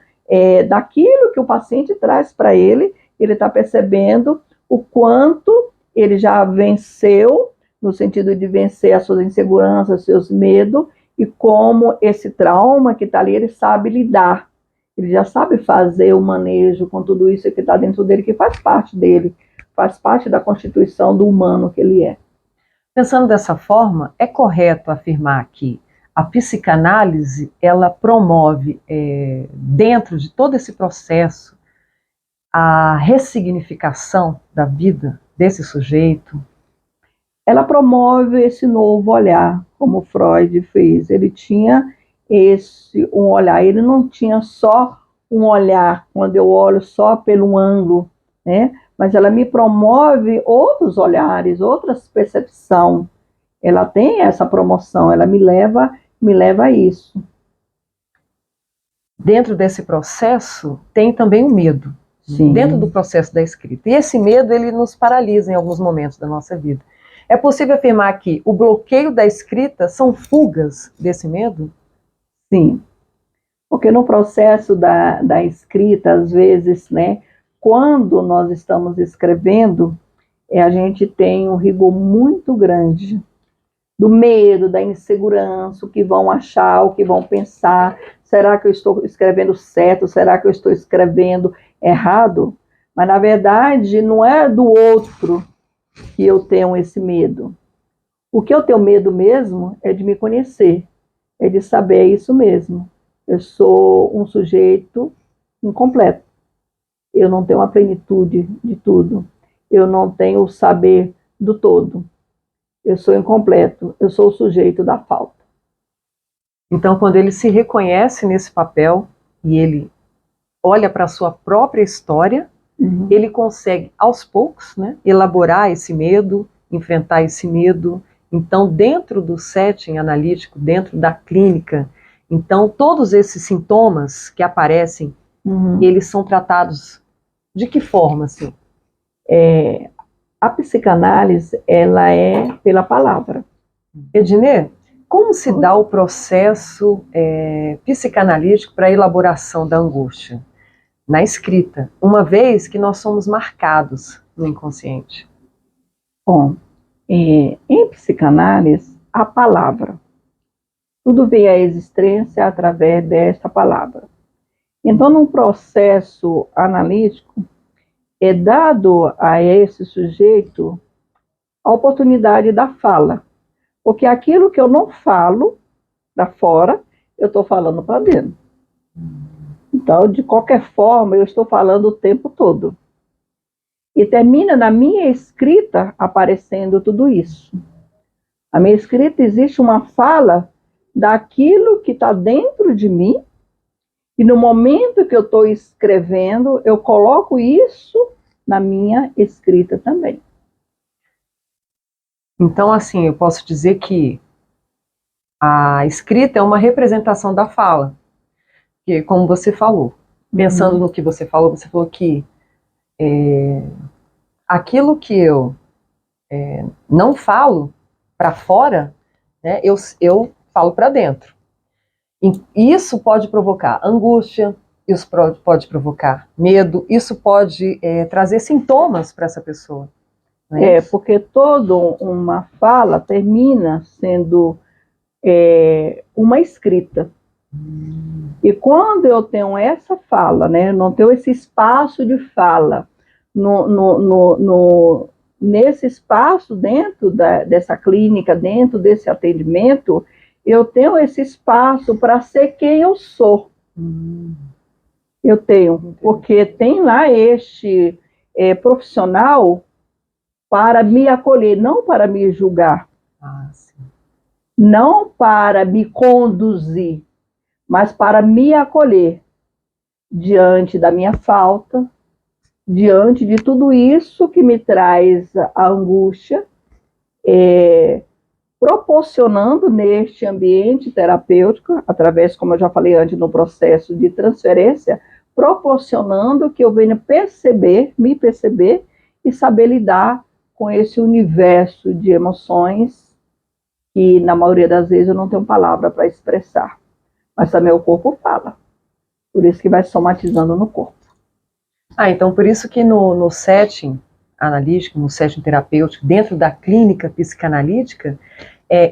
daquilo que o paciente traz para ele está percebendo o quanto ele já venceu, no sentido de vencer as suas inseguranças, seus medos, e como esse trauma que está ali, ele sabe lidar. Ele já sabe fazer o manejo com tudo isso que está dentro dele, que faz parte dele, faz parte da constituição do humano que ele é. Pensando dessa forma, é correto afirmar que a psicanálise, ela promove, dentro de todo esse processo, a ressignificação da vida desse sujeito? Ela promove esse novo olhar, como Freud fez. Ele tinha um olhar, ele não tinha só um olhar, quando eu olho só pelo ângulo, né? Mas ela me promove outros olhares, outras percepções. Ela tem essa promoção, ela me leva a isso. Dentro desse processo, tem também o medo. Sim. Dentro do processo da escrita. E esse medo, ele nos paralisa em alguns momentos da nossa vida. É possível afirmar que o bloqueio da escrita são fugas desse medo? Sim. Porque no processo da escrita, às vezes, né, quando nós estamos escrevendo, a gente tem um rigor muito grande do medo, da insegurança, o que vão achar, o que vão pensar. Será que eu estou escrevendo certo? Será que eu estou escrevendo errado? Mas, na verdade, não é do outro que eu tenho esse medo. O que eu tenho medo mesmo é de me conhecer, é de saber isso mesmo. Eu sou um sujeito incompleto. Eu não tenho a plenitude de tudo. Eu não tenho o saber do todo. Eu sou incompleto. Eu sou o sujeito da falta. Então, quando ele se reconhece nesse papel e ele olha para a sua própria história, ele consegue, aos poucos, né, elaborar esse medo, enfrentar esse medo. Então, dentro do setting analítico, dentro da clínica, então, todos esses sintomas que aparecem, eles são tratados de que forma, assim? A psicanálise, ela é pela palavra. Ednê, como se dá o processo psicanalítico para a elaboração da angústia? Na escrita, uma vez que nós somos marcados no inconsciente. Bom, em psicanálise, a palavra. Tudo vem à existência através desta palavra. Então, num processo analítico, é dado a esse sujeito a oportunidade da fala. Porque aquilo que eu não falo para fora, eu estou falando para dentro. Então, de qualquer forma, eu estou falando o tempo todo. E termina na minha escrita aparecendo tudo isso. Na minha escrita existe uma fala daquilo que está dentro de mim, e no momento que eu estou escrevendo, eu coloco isso na minha escrita também. Então, assim, eu posso dizer que a escrita é uma representação da fala. Porque, como você falou, pensando no que você falou que aquilo que eu não falo para fora, né, eu falo para dentro. E isso pode provocar angústia, isso pode provocar medo, isso pode trazer sintomas para essa pessoa. Porque toda uma fala termina sendo uma escrita. E quando eu tenho essa fala, né, não tenho esse espaço de fala, nesse espaço dentro dessa clínica, dentro desse atendimento, eu tenho esse espaço para ser quem eu sou. Eu tenho, porque tem lá este profissional para me acolher, não para me julgar, não para me conduzir, mas para me acolher diante da minha falta, diante de tudo isso que me traz a angústia, proporcionando neste ambiente terapêutico, através, como eu já falei antes, no processo de transferência, proporcionando que eu venha me perceber e saber lidar com esse universo de emoções que, na maioria das vezes, eu não tenho palavra para expressar. Mas também o corpo fala. Por isso que vai somatizando no corpo. Então por isso que no setting analítico, no setting terapêutico, dentro da clínica psicanalítica,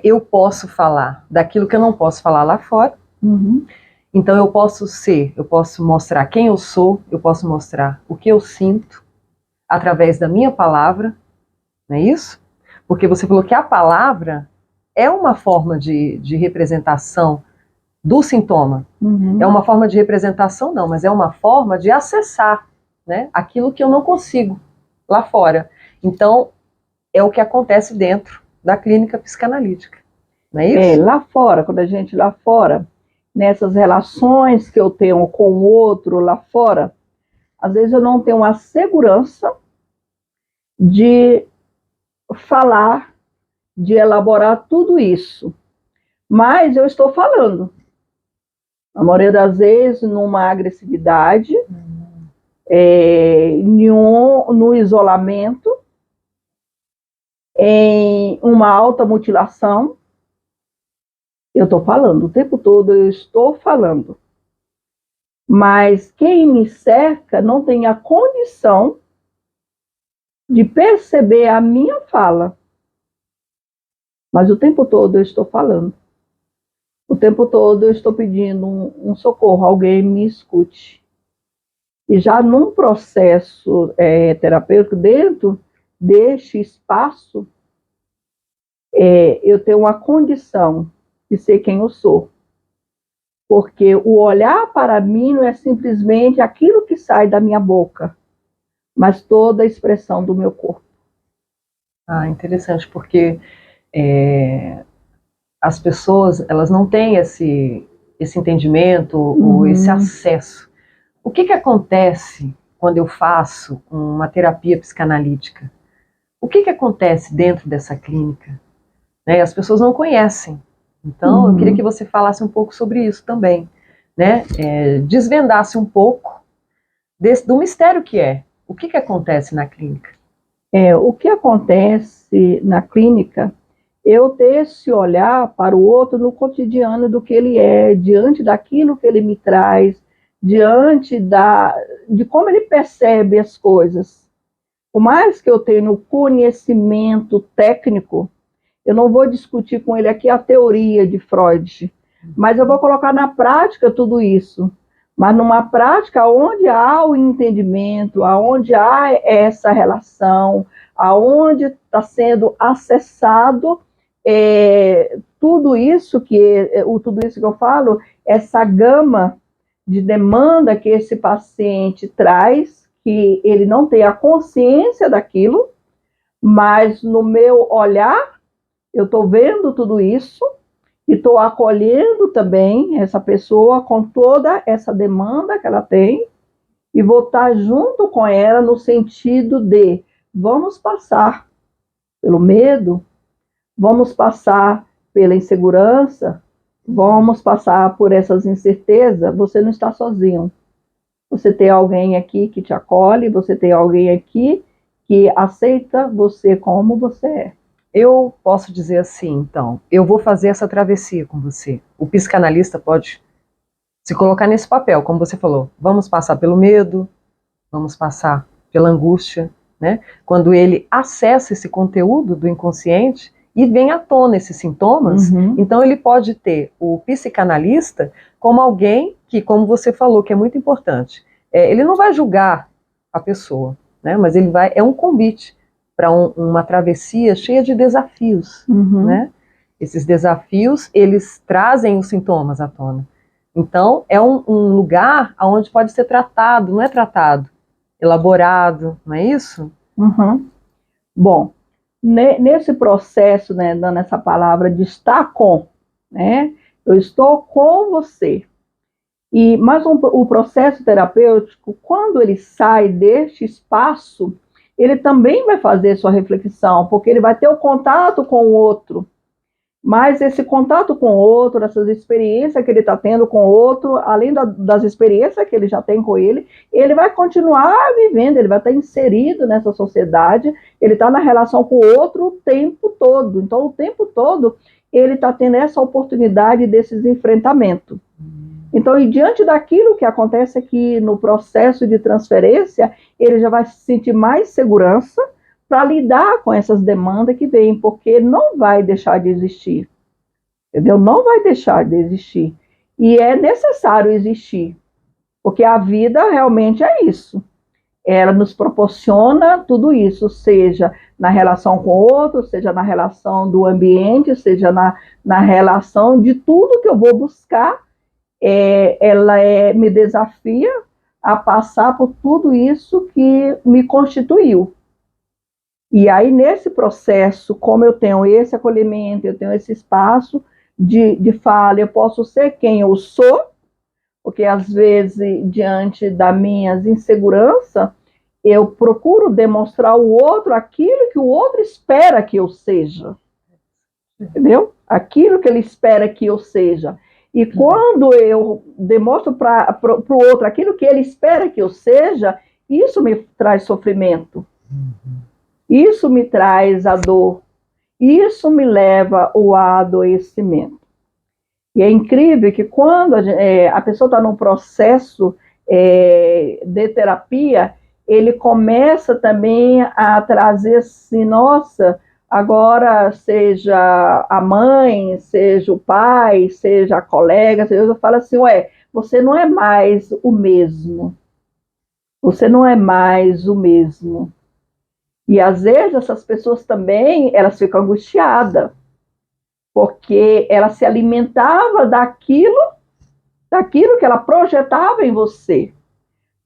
eu posso falar daquilo que eu não posso falar lá fora. Então eu posso mostrar quem eu sou, eu posso mostrar o que eu sinto através da minha palavra, não é isso? Porque você falou que a palavra é uma forma de representação do sintoma. É uma forma de representação, não, mas é uma forma de acessar, né, aquilo que eu não consigo lá fora. Então, é o que acontece dentro da clínica psicanalítica, não é isso? Lá fora, quando a gente lá fora, nessas relações que eu tenho com o outro lá fora, às vezes eu não tenho a segurança de falar, de elaborar tudo isso. Mas eu estou falando. A maioria das vezes, numa agressividade, no isolamento, em uma automutilação. Eu estou falando, o tempo todo eu estou falando. Mas quem me cerca não tem a condição de perceber a minha fala. Mas o tempo todo eu estou falando. O tempo todo eu estou pedindo um socorro, alguém me escute. E já num processo terapêutico, dentro deste espaço, eu tenho uma condição de ser quem eu sou. Porque o olhar para mim não é simplesmente aquilo que sai da minha boca, mas toda a expressão do meu corpo. Ah, interessante, porque as pessoas, elas não têm esse entendimento ou esse acesso. O que acontece quando eu faço uma terapia psicanalítica? O que acontece dentro dessa clínica? Né? As pessoas não conhecem. Então, eu queria que você falasse um pouco sobre isso também, né? Desvendasse um pouco do mistério que é. O que acontece na clínica? O que acontece na clínica, eu ter esse olhar para o outro no cotidiano do que ele é, diante daquilo que ele me traz, diante de como ele percebe as coisas. Por mais que eu tenha o conhecimento técnico, eu não vou discutir com ele aqui a teoria de Freud, mas eu vou colocar na prática tudo isso. Mas numa prática onde há o entendimento, onde há essa relação, aonde está sendo acessado tudo isso que eu falo, essa gama de demanda que esse paciente traz, que ele não tem a consciência daquilo, mas no meu olhar, eu estou vendo tudo isso e estou acolhendo também essa pessoa com toda essa demanda que ela tem e vou estar junto com ela no sentido de vamos passar pelo medo, vamos passar pela insegurança, vamos passar por essas incertezas. Você não está sozinho. Você tem alguém aqui que te acolhe, você tem alguém aqui que aceita você como você é. Eu posso dizer assim, então, eu vou fazer essa travessia com você. O psicanalista pode se colocar nesse papel, como você falou. Vamos passar pelo medo, vamos passar pela angústia, né? Quando ele acessa esse conteúdo do inconsciente e vem à tona esses sintomas, então ele pode ter o psicanalista como alguém que, como você falou, que é muito importante, ele não vai julgar a pessoa, né? Mas ele é um convite para uma travessia cheia de desafios, né? Esses desafios, eles trazem os sintomas à tona. Então, é um lugar onde pode ser tratado, não é tratado, elaborado, não é isso? Bom, nesse processo, né, dando essa palavra de estar com, né, eu estou com você. Mas o processo terapêutico, quando ele sai deste espaço, ele também vai fazer sua reflexão, porque ele vai ter o contato com o outro. Mas esse contato com o outro, essas experiências que ele está tendo com o outro, além das experiências que ele já tem com ele vai continuar vivendo, ele vai estar inserido nessa sociedade, ele está na relação com o outro o tempo todo. Então, o tempo todo, ele está tendo essa oportunidade desses enfrentamentos. Então, e diante daquilo que acontece aqui no processo de transferência, ele já vai se sentir mais segurança para lidar com essas demandas que vêm, porque não vai deixar de existir, entendeu? Não vai deixar de existir. E é necessário existir, porque a vida realmente é isso. Ela nos proporciona tudo isso, seja na relação com o outro, seja na relação do ambiente, seja na relação de tudo que eu vou buscar. Ela me desafia a passar por tudo isso que me constituiu. E aí, nesse processo, como eu tenho esse acolhimento, eu tenho esse espaço, de fala, eu posso ser quem eu sou, porque às vezes, diante das minhas inseguranças, eu procuro demonstrar ao outro aquilo que o outro espera que eu seja. Entendeu? Aquilo que ele espera que eu seja. E quando eu demonstro para o outro aquilo que ele espera que eu seja, isso me traz sofrimento. Isso me traz a dor. Isso me leva ao adoecimento. E é incrível que quando a pessoa está num processo de terapia, ele começa também a trazer assim, nossa, agora seja a mãe, seja o pai, seja a colega, eu falo assim, ué, você não é mais o mesmo. Você não é mais o mesmo. E às vezes essas pessoas também, elas ficam angustiadas, porque ela se alimentava daquilo que ela projetava em você.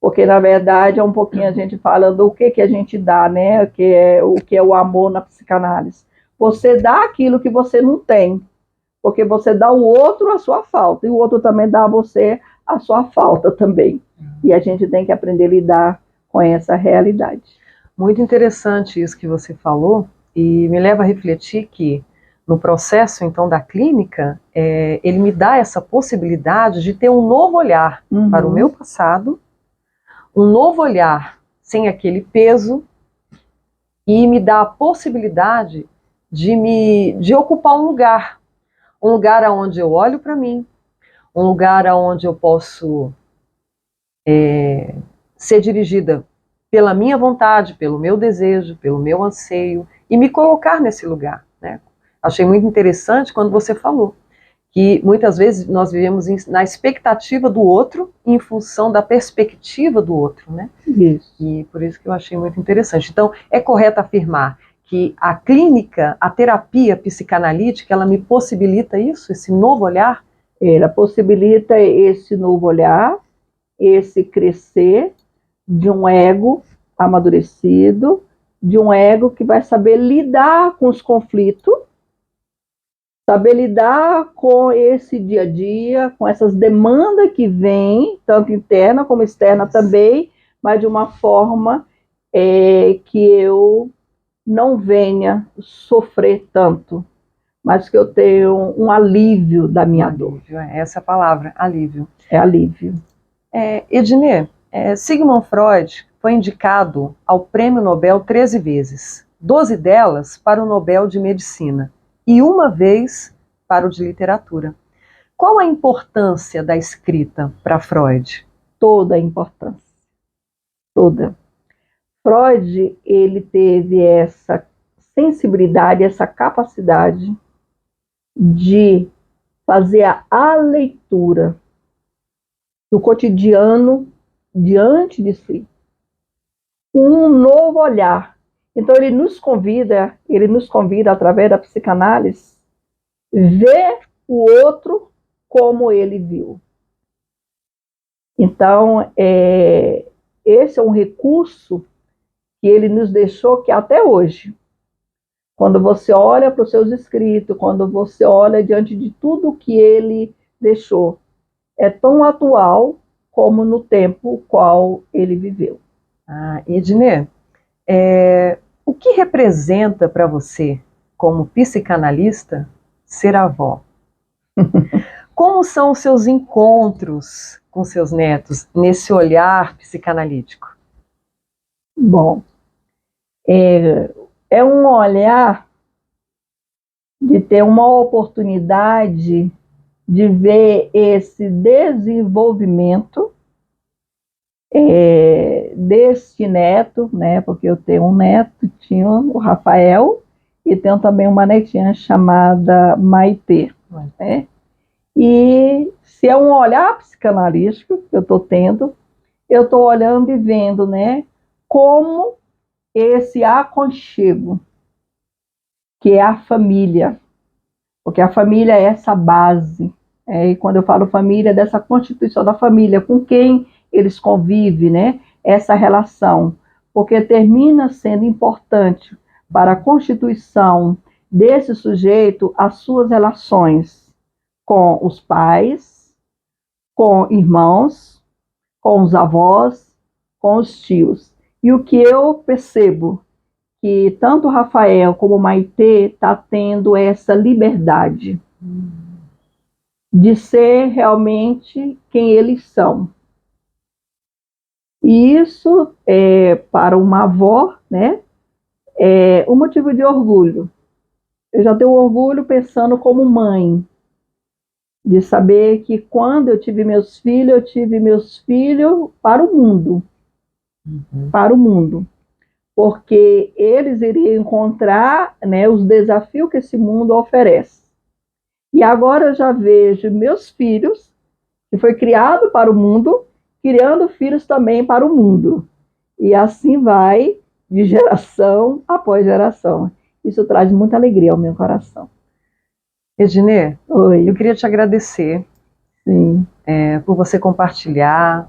Porque, na verdade, é um pouquinho a gente falando o que a gente dá, né? O que é o amor na psicanálise. Você dá aquilo que você não tem, porque você dá ao outro a sua falta, e o outro também dá a você a sua falta também. E a gente tem que aprender a lidar com essa realidade. Muito interessante isso que você falou, e me leva a refletir que no processo, então, da clínica, ele me dá essa possibilidade de ter um novo olhar para o meu passado, um novo olhar sem aquele peso, e me dá a possibilidade de ocupar um lugar onde eu olho para mim, um lugar onde eu posso ser dirigida pela minha vontade, pelo meu desejo, pelo meu anseio, e me colocar nesse lugar, né? Achei muito interessante quando você falou que muitas vezes nós vivemos na expectativa do outro em função da perspectiva do outro, né? Isso. E por isso que eu achei muito interessante. Então, é correto afirmar que a clínica, a terapia psicanalítica, ela me possibilita isso, esse novo olhar? Ela possibilita esse novo olhar, esse crescer de um ego amadurecido, de um ego que vai saber lidar com os conflitos, saber lidar com esse dia a dia, com essas demandas que vêm, tanto interna como externa também, mas de uma forma que eu não venha sofrer tanto, mas que eu tenha um alívio da minha dor. Essa é a palavra, alívio. É alívio. Ednê, Sigmund Freud foi indicado ao Prêmio Nobel 13 vezes, 12 delas para o Nobel de Medicina e uma vez para o de Literatura. Qual a importância da escrita para Freud? Toda a importância. Toda. Freud, ele teve essa sensibilidade, essa capacidade de fazer a leitura do cotidiano diante de si, um novo olhar. Então ele nos convida através da psicanálise, ver o outro como ele viu. Então, esse é um recurso que ele nos deixou que até hoje, quando você olha para os seus escritos, quando você olha diante de tudo que ele deixou, é tão atual como no tempo qual ele viveu. Ednê, o que representa para você, como psicanalista, ser avó? Como são os seus encontros com seus netos nesse olhar psicanalítico? Bom, é um olhar de ter uma oportunidade de ver esse desenvolvimento deste neto, né? Porque eu tenho um neto, tinha o Rafael, e tenho também uma netinha chamada Maitê, né? E se é um olhar psicanalítico que eu estou tendo, eu estou olhando e vendo, né, como esse aconchego, que é a família, porque a família é essa base, e quando eu falo família, é dessa constituição da família, com quem eles convivem, né, essa relação, porque termina sendo importante para a constituição desse sujeito as suas relações, com os pais, com irmãos, com os avós, com os tios. E o que eu percebo que tanto o Rafael como o Maitê está tendo essa liberdade de ser realmente quem eles são. E isso, para uma avó, né, é um motivo de orgulho. Eu já tenho orgulho pensando como mãe, de saber que quando eu tive meus filhos para o mundo. Para o mundo. Porque eles iriam encontrar, né, os desafios que esse mundo oferece. E agora eu já vejo meus filhos, que foi criado para o mundo, criando filhos também para o mundo. E assim vai, de geração após geração. Isso traz muita alegria ao meu coração. Ednê, Oi. eu queria te agradecer por você compartilhar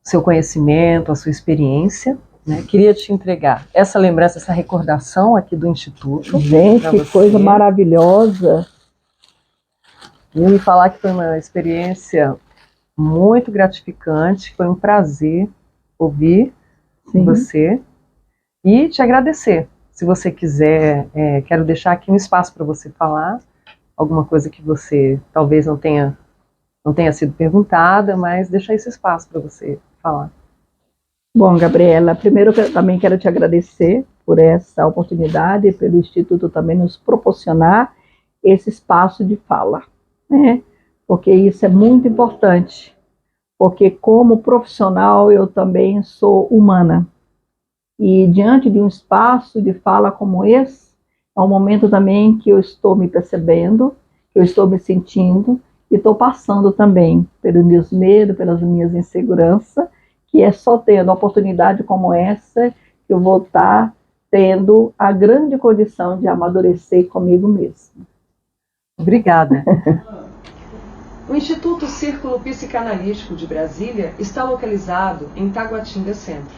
seu conhecimento, a sua experiência. Né? Queria te entregar essa lembrança, essa recordação aqui do Instituto. Gente, que coisa maravilhosa. E me falar que foi uma experiência muito gratificante, foi um prazer ouvir você e te agradecer. Se você quiser, quero deixar aqui um espaço para você falar, alguma coisa que você talvez não tenha sido perguntada, mas deixar esse espaço para você falar. Bom, Gabriela, primeiro eu também quero te agradecer por essa oportunidade, pelo Instituto também nos proporcionar esse espaço de fala, né? Porque isso é muito importante, porque como profissional eu também sou humana, e diante de um espaço de fala como esse, é um momento também que eu estou me percebendo, que eu estou me sentindo, e estou passando também pelos meus medos, pelas minhas inseguranças, que é só tendo uma oportunidade como essa que eu vou estar tendo a grande condição de amadurecer comigo mesmo. Obrigada. O Instituto Círculo Psicanalítico de Brasília está localizado em Taguatinga Centro,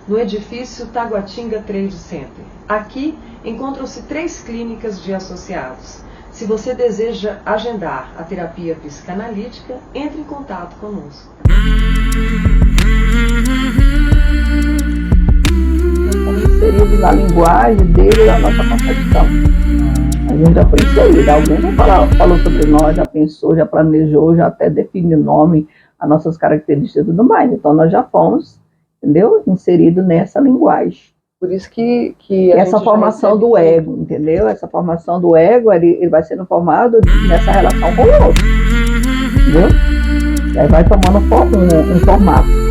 no edifício Taguatinga Trade Center. Aqui encontram-se 3 clínicas de associados. Se você deseja agendar a terapia psicanalítica, entre em contato conosco. Estamos inseridos na linguagem dele e da nossa concepção. A gente já foi inserida, alguém já falou sobre nós, já pensou, já planejou, já até definiu o nome, as nossas características e tudo mais. Então nós já fomos, entendeu? Inseridos nessa linguagem. Por isso que essa formação do ego, entendeu? Essa formação do ego, ele vai sendo formado nessa relação com o outro, entendeu? Aí vai tomando um formato.